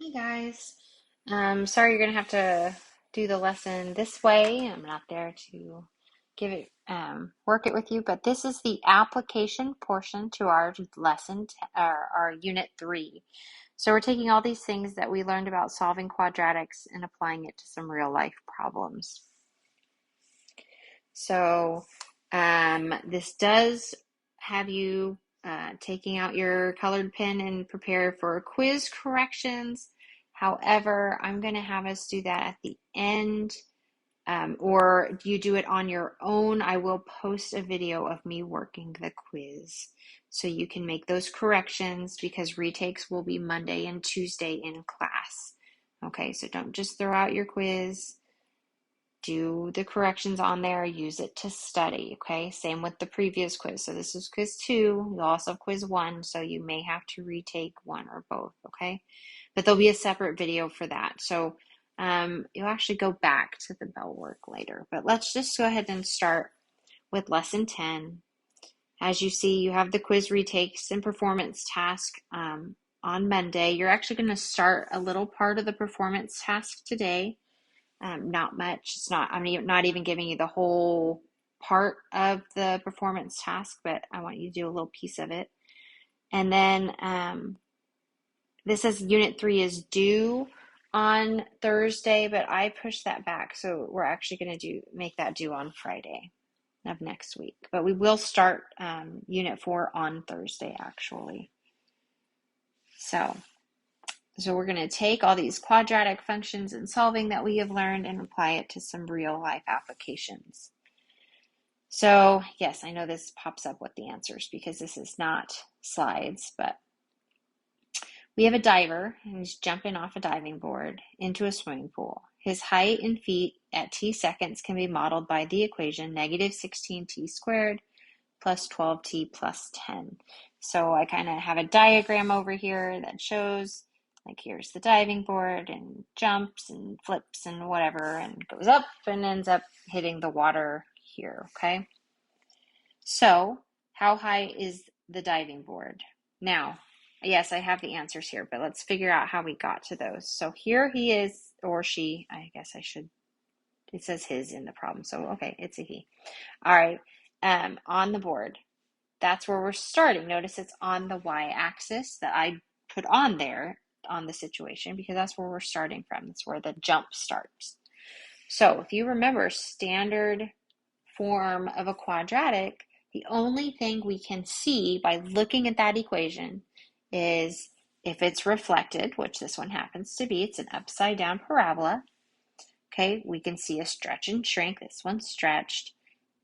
Hey guys. Sorry you're gonna have to do the lesson this way. I'm not there to give it work it with you, but this is the application portion to our lesson our unit 3. So we're taking all these things that we learned about solving quadratics and applying it to some real life problems. So this does have you taking out your colored pen and prepare for quiz corrections. However, I'm going to have us do that at the end, or you do it on your own. I will post a video of me working the quiz so you can make those corrections because retakes will be Monday and Tuesday in class. Okay, so don't just throw out your quiz. Do the corrections on there, use it to study, okay? Same with the previous quiz. So this is quiz 2. You also have quiz 1, so you may have to retake one or both, okay? But there'll be a separate video for that. So you'll actually go back to the bell work later. But let's just go ahead and start with lesson 10. As you see, you have the quiz retakes and performance task on Monday. You're actually going to start a little part of the performance task today. Not much. I'm not even giving you the whole part of the performance task, but I want you to do a little piece of it. And then this says unit 3 is due on Thursday, but I pushed that back. So we're actually going to make that due on Friday of next week. But we will start unit 4 on Thursday, actually. So we're going to take all these quadratic functions and solving that we have learned and apply it to some real life applications. So yes, I know this pops up with the answers because this is not slides, but we have a diver and he's jumping off a diving board into a swimming pool. His height in feet at t seconds can be modeled by the equation negative 16t squared plus 12t plus 10. So I kind of have a diagram over here that shows, like, here's the diving board and jumps and flips and whatever and goes up and ends up hitting the water here, okay? So how high is the diving board? Now, yes, I have the answers here, but let's figure out how we got to those. So here he is, or she, I guess I should, it says his in the problem. So, okay, it's a he. All right, on the board. That's where we're starting. Notice it's on the y-axis that I put on there on the situation because that's where we're starting from. That's where the jump starts. So if you remember standard form of a quadratic, the only thing we can see by looking at that equation is if it's reflected, which this one happens to be, it's an upside down parabola. Okay, we can see a stretch and shrink. This one's stretched,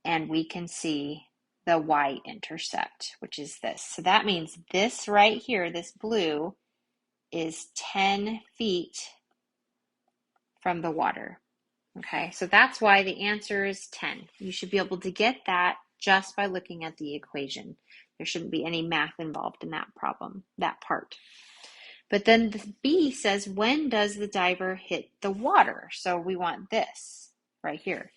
and we can see the y-intercept, which is this. So that means this right here, this blue, is 10 feet from the water. Okay, so that's why the answer is 10. You should be able to get that just by looking at the equation. There shouldn't be any math involved in that problem, that part. But then the B says, when does the diver hit the water? So we want this right here.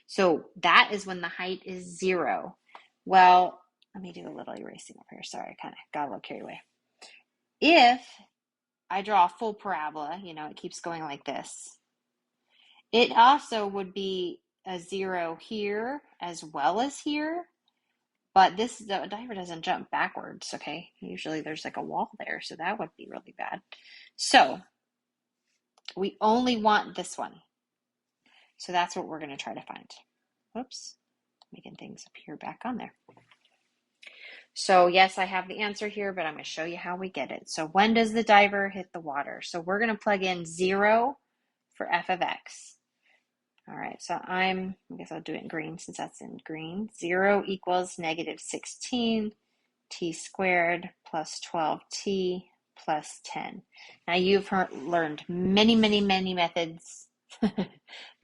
So that is when the height is 0. Well, let me do a little erasing up here. Sorry, I kind of got a little carried away. If I draw a full parabola, it keeps going like this. It also would be a 0 here as well as here, but the diver doesn't jump backwards, okay? Usually there's like a wall there, so that would be really bad. So we only want this one. So that's what we're going to try to find. Whoops, making things appear back on there. So yes, I have the answer here, but I'm going to show you how we get it. So when does the diver hit the water? So we're going to plug in 0 for f of x. All right, so I guess I'll do it in green since that's in green. 0 equals negative 16 t squared plus 12t plus 10. Now you've learned many, many, many methods.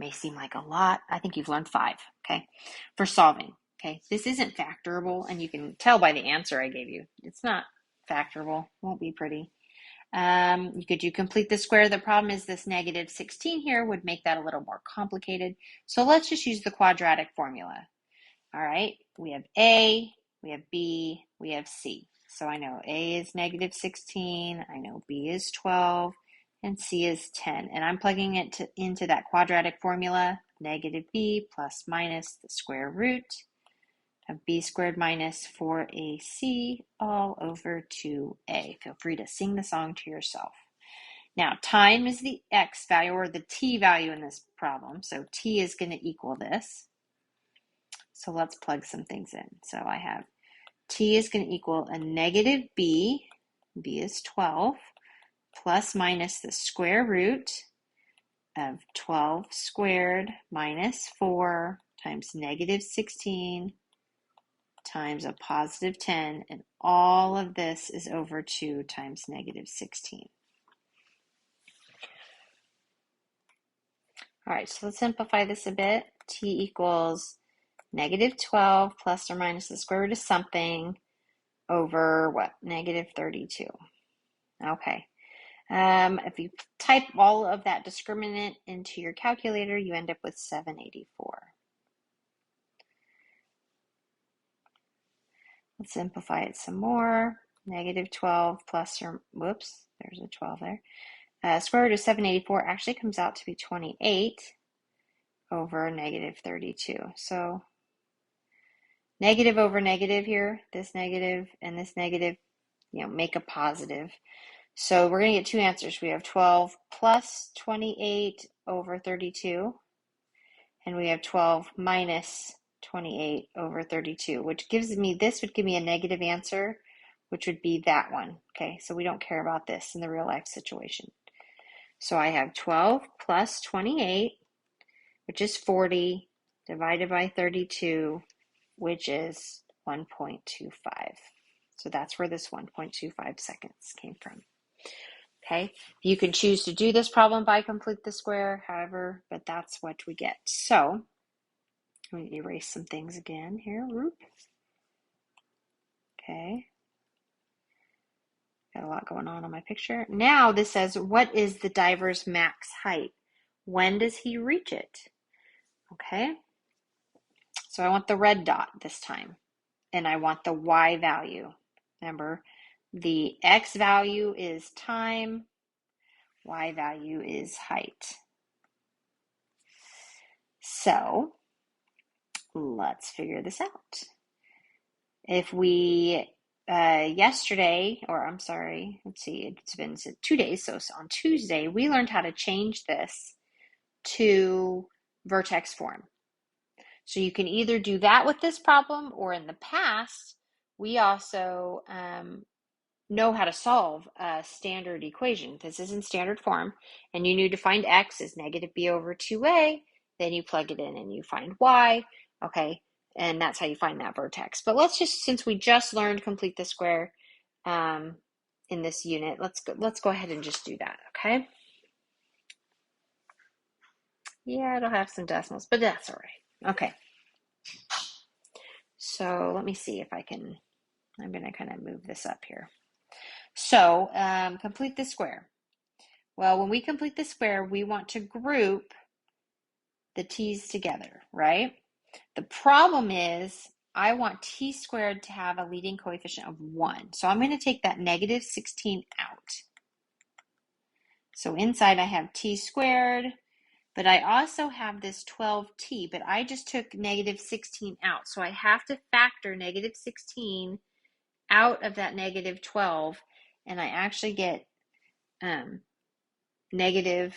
May seem like a lot. I think you've learned 5, okay, for solving. Okay, this isn't factorable, and you can tell by the answer I gave you. It's not factorable. Won't be pretty. Could you complete the square? The problem is this negative 16 here would make that a little more complicated. So let's just use the quadratic formula. All right, we have A, we have B, we have C. So I know A is negative 16, I know B is 12, and c is 10. And I'm plugging it into that quadratic formula, negative b plus minus the square root of b squared minus 4ac all over 2a. Feel free to sing the song to yourself. Now, time is the x value or the t value in this problem. So t is going to equal this. So let's plug some things in. So I have t is going to equal a negative b is 12, plus minus the square root of 12 squared minus 4 times negative 16 times a positive 10, and all of this is over 2 times negative 16. All right, so let's simplify this a bit. T equals negative 12 plus or minus the square root of something over what? Negative 32. Okay. If you type all of that discriminant into your calculator, you end up with 784. Let's simplify it some more. Negative 12 plus or, whoops, there's a 12 there. Square root of 784 actually comes out to be 28 over negative 32. So negative over negative here, this negative and this negative, make a positive. So we're going to get two answers. We have 12 plus 28 over 32, and we have 12 minus 28 over 32, which gives me, this would give me a negative answer, which would be that one. Okay, so we don't care about this in the real life situation. So I have 12 plus 28, which is 40, divided by 32, which is 1.25. So that's where this 1.25 seconds came from. Okay, you can choose to do this problem by complete the square, however, but that's what we get. So let me erase some things again here. Okay, got a lot going on my picture. Now this says, what is the diver's max height? When does he reach it? Okay, so I want the red dot this time, and I want the y value. Remember, the x value is time, y value is height. So let's figure this out. If we, yesterday, or I'm sorry, let's see, it's been 2 days, so on Tuesday, we learned how to change this to vertex form. So you can either do that with this problem, or in the past, we also know how to solve a standard equation. This is in standard form, and you need to find x is negative b over 2a, then you plug it in and you find y, okay, and that's how you find that vertex. But let's just, since we just learned complete the square in this unit, let's go ahead and just do that, okay? Yeah, it'll have some decimals, but that's all right. Okay. So let me see if I can, I'm going to kind of move this up here. So complete the square. Well, when we complete the square, we want to group the t's together, right? The problem is I want t squared to have a leading coefficient of 1. So I'm going to take that negative 16 out. So inside I have t squared, but I also have this 12t, but I just took negative 16 out. So I have to factor negative 16 out of that negative 12, and I actually get negative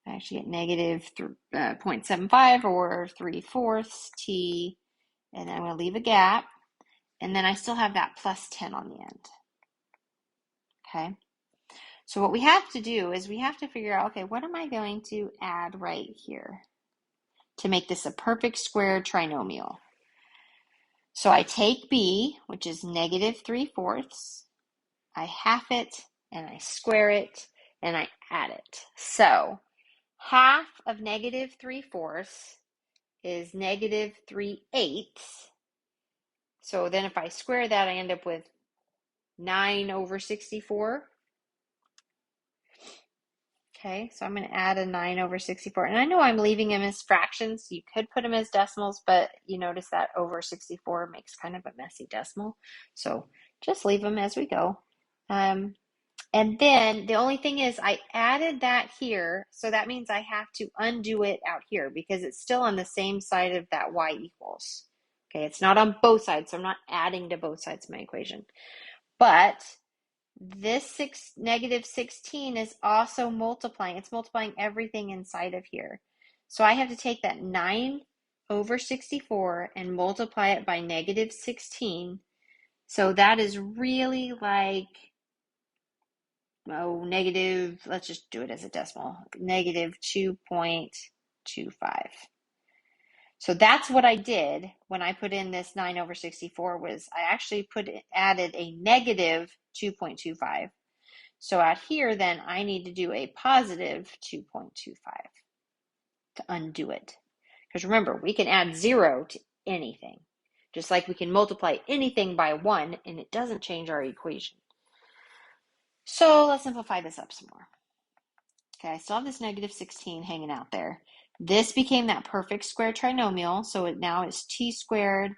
0.75 or 3/4 t, and I'm going to leave a gap, and then I still have that plus 10 on the end. Okay, so what we have to do is we have to figure out, okay, what am I going to add right here to make this a perfect square trinomial? So I take b, which is negative 3/4, I half it, and I square it, and I add it. So half of negative 3/4 is negative 3/8. So then if I square that, I end up with 9 over 64. Okay, so I'm going to add a 9 over 64. And I know I'm leaving them as fractions. You could put them as decimals, but you notice that over 64 makes kind of a messy decimal. So just leave them as we go. And then the only thing is I added that here, so that means I have to undo it out here because it's still on the same side of that y equals. Okay, it's not on both sides, so I'm not adding to both sides of my equation. But this negative 16 is also multiplying. It's multiplying everything inside of here. So I have to take that 9 over 64 and multiply it by negative 16. So that is really like, oh, negative, let's just do it as a decimal, negative 2.25. So that's what I did when I put in this 9 over 64 was I actually added a negative 2.25. So out here, then I need to do a positive 2.25 to undo it. Because remember, we can add 0 to anything, just like we can multiply anything by 1, and it doesn't change our equation. So let's simplify this up some more. Okay, I still have this negative 16 hanging out there. This became that perfect square trinomial, so now it's t squared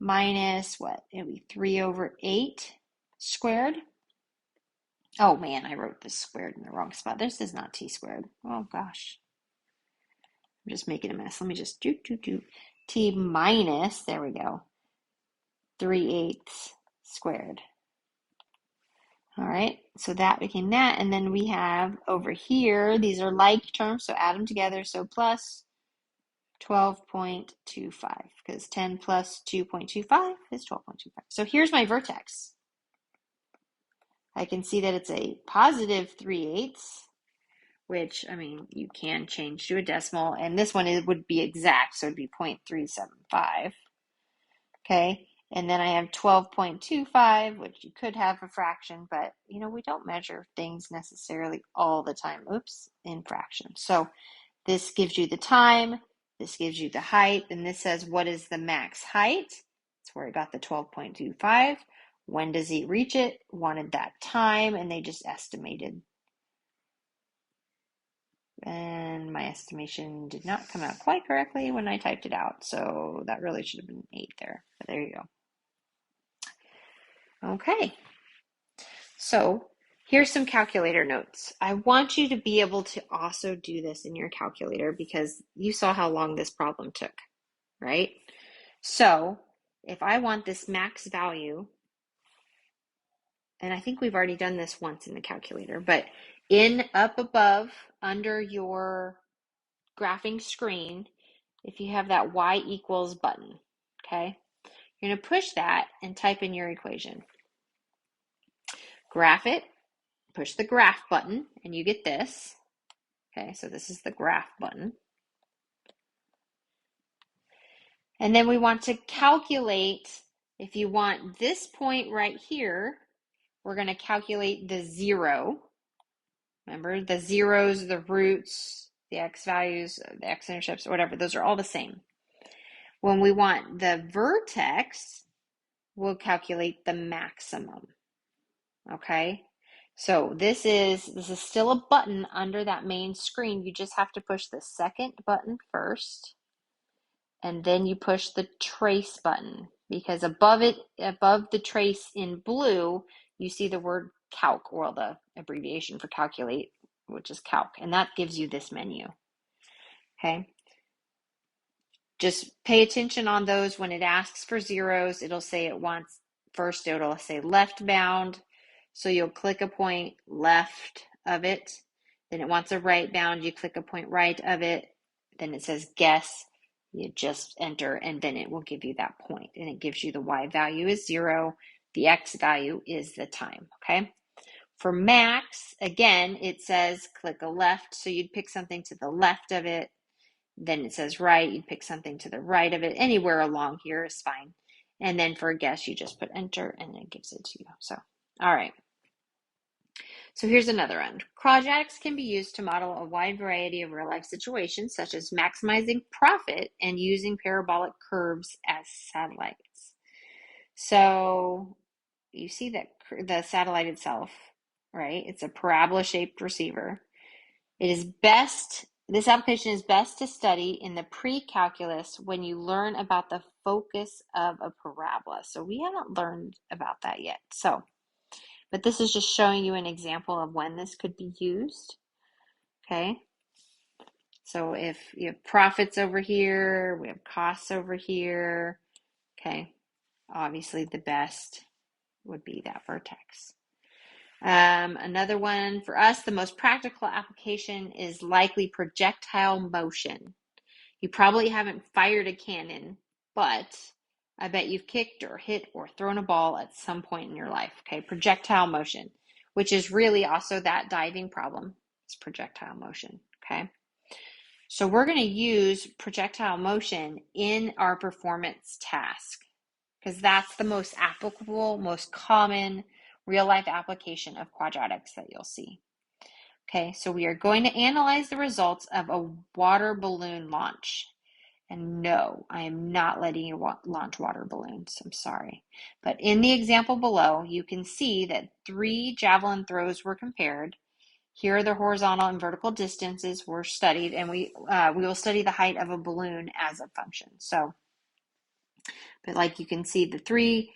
minus what? It'll be 3 over 8 squared. Oh man, I wrote this squared in the wrong spot. This is not t squared. Oh gosh. I'm just making a mess. Let me just do. T minus, there we go, 3/8 squared. All right, so that became that. And then we have over here, these are like terms, so add them together. So plus 12.25, because 10 plus 2.25 is 12.25. So here's my vertex. I can see that it's a positive 3/8, which, I mean, you can change to a decimal. And this one would be exact, so it'd be 0.375. Okay, and then I have 12.25, which you could have a fraction, but you know, we don't measure things necessarily all the time. Oops, in fractions. So this gives you the time, this gives you the height, and this says what is the max height. That's where I got the 12.25. When does he reach it? Wanted that time, and they just estimated. And my estimation did not come out quite correctly when I typed it out, so that really should have been 8 there, but there you go. Okay, so here's some calculator notes. I want you to be able to also do this in your calculator because you saw how long this problem took, right? So if I want this max value, and I think we've already done this once in the calculator, but up above under your graphing screen, if you have that y equals button, okay, you're going to push that and type in your equation. Graph it, push the graph button, and you get this. Okay, so this is the graph button. And then we want to calculate, if you want this point right here, we're going to calculate the 0. Remember, the zeros, the roots, the x values, the x-intercepts, whatever, those are all the same. When we want the vertex, we'll calculate the maximum. Okay, so this is still a button under that main screen. You just have to push the second button first, and then you push the trace button, because above the trace in blue, you see the word calc, or the abbreviation for calculate, which is calc, and that gives you this menu. Okay, just pay attention on those. When it asks for zeros, it'll say it wants, first it'll say left bound, so you'll click a point left of it. Then it wants a right bound, you click a point right of it. Then it says guess, you just enter, and then it will give you that point, and it gives you the y value is 0, the x value is the time. Okay, for max, again, it says click a left, so you'd pick something to the left of it. Then it says right, you'd pick something to the right of it. Anywhere along here is fine. And then for a guess, you just put enter, and it gives it to you. So, all right. So here's another one. Quadratics can be used to model a wide variety of real-life situations, such as maximizing profit and using parabolic curves as satellites. So you see that the satellite itself, right? It's a parabola-shaped receiver. This application is best to study in the pre-calculus when you learn about the focus of a parabola. So we haven't learned about that yet. So, but this is just showing you an example of when this could be used. Okay. So if you have profits over here, we have costs over here. Okay. Obviously the best would be that vertex. Another one for us, the most practical application is likely projectile motion. You probably haven't fired a cannon, but I bet you've kicked or hit or thrown a ball at some point in your life. Okay, projectile motion, which is really also that diving problem. It's projectile motion. Okay, so we're going to use projectile motion in our performance task because that's the most applicable, most common real life application of quadratics that you'll see. Okay, so we are going to analyze the results of a water balloon launch. And no, I am not letting you launch water balloons. I'm sorry. But in the example below, you can see that 3 javelin throws were compared. Here are the horizontal and vertical distances were studied, and we will study the height of a balloon as a function. So, but like you can see the three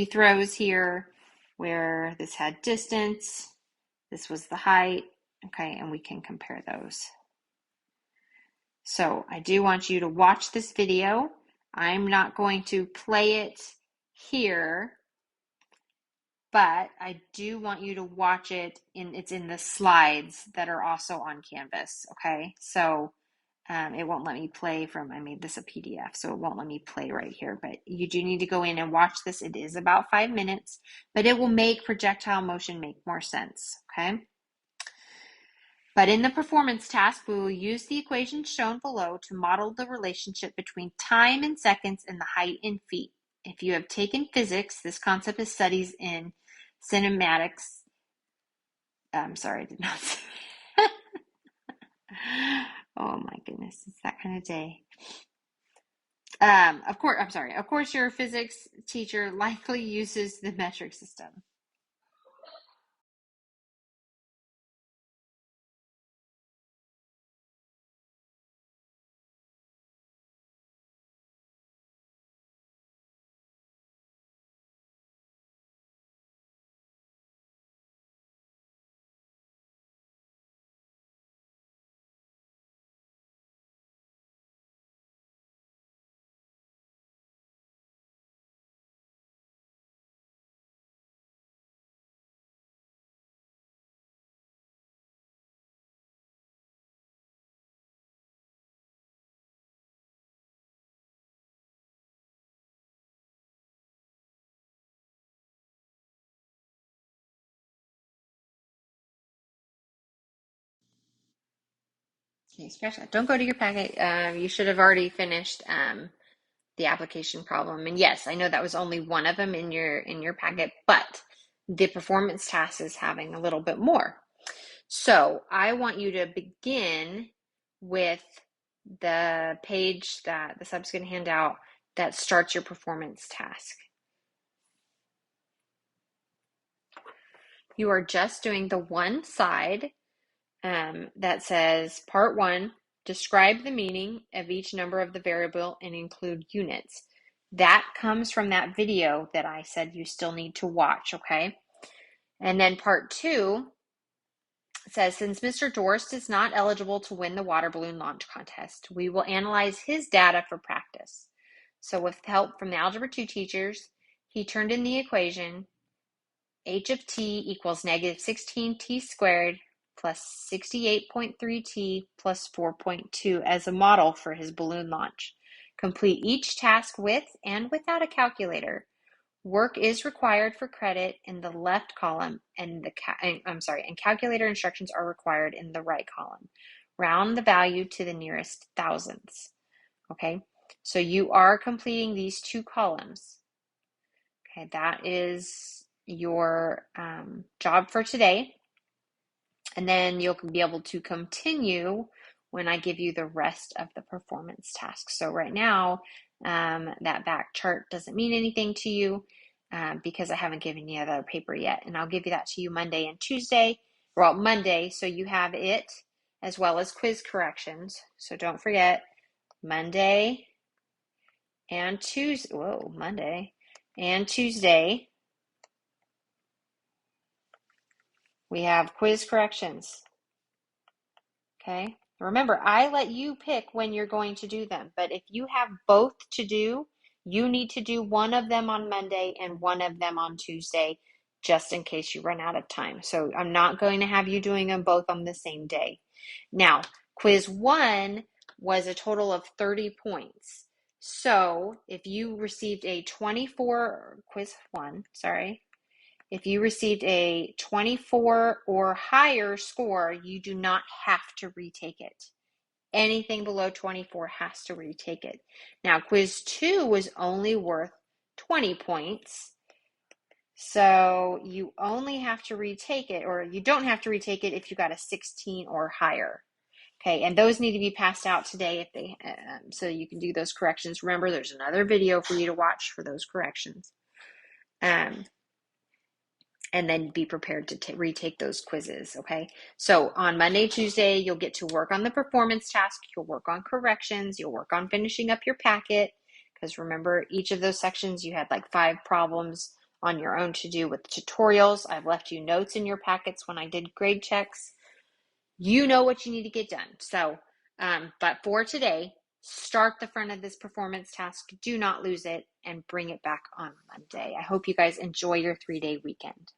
throws here where this had distance, this was the height, okay, and we can compare those. So I do want you to watch this video. I'm not going to play it here, but I do want you to watch it it's in the slides that are also on Canvas, okay? So it won't let me play I made this a PDF, so it won't let me play right here, but you do need to go in and watch this. It is about 5 minutes, but it will make projectile motion make more sense, okay? But in the performance task, we will use the equations shown below to model the relationship between time in seconds and the height in feet. If you have taken physics, this concept is studied in cinematics. I'm sorry, I did not say. Oh my goodness, it's that kind of day. Of course, your physics teacher likely uses the metric system. Okay, scratch that. Don't go to your packet. You should have already finished the application problem. And yes, I know that was only one of them in your packet, but the performance task is having a little bit more. So I want you to begin with the page that the sub's going to hand out that starts your performance task. You are just doing the one side that says part 1, describe the meaning of each number of the variable and include units. That comes from that video that I said you still need to watch, okay? And then part 2 says, since Mr. Dorst is not eligible to win the water balloon launch contest, we will analyze his data for practice. So with help from the Algebra 2 teachers, he turned in the equation h of t equals negative 16t squared plus 68.3t plus 4.2 as a model for his balloon launch. Complete each task with and without a calculator. Work is required for credit in the left column, and calculator instructions are required in the right column. Round the value to the nearest thousandths. Okay, so you are completing these 2 columns. Okay, that is your job for today. And then you'll be able to continue when I give you the rest of the performance tasks. So right now, that back chart doesn't mean anything to you because I haven't given you the paper yet. And I'll give you that to you Monday and Tuesday. Well, Monday, so you have it as well as quiz corrections. So don't forget Monday and Tuesday. Monday and Tuesday. We have quiz corrections. Okay. Remember, I let you pick when you're going to do them, but if you have both to do, you need to do one of them on Monday and one of them on Tuesday, just in case you run out of time. So I'm not going to have you doing them both on the same day. Now, quiz 1 was a total of 30 points. So if you received a 24, quiz 1, sorry, if you received a 24 or higher score, you do not have to retake it. Anything below 24 has to retake it. Now, quiz 2 was only worth 20 points. So you only have to retake it, or you don't have to retake it if you got a 16 or higher. Okay, and those need to be passed out today if they, so you can do those corrections. Remember, there's another video for you to watch for those corrections. And then be prepared to retake those quizzes, okay? So on Monday, Tuesday, you'll get to work on the performance task. You'll work on corrections. You'll work on finishing up your packet. Because remember, each of those sections, you had like 5 problems on your own to do with tutorials. I've left you notes in your packets when I did grade checks. You know what you need to get done. So, but for today, start the front of this performance task. Do not lose it and bring it back on Monday. I hope you guys enjoy your 3-day weekend.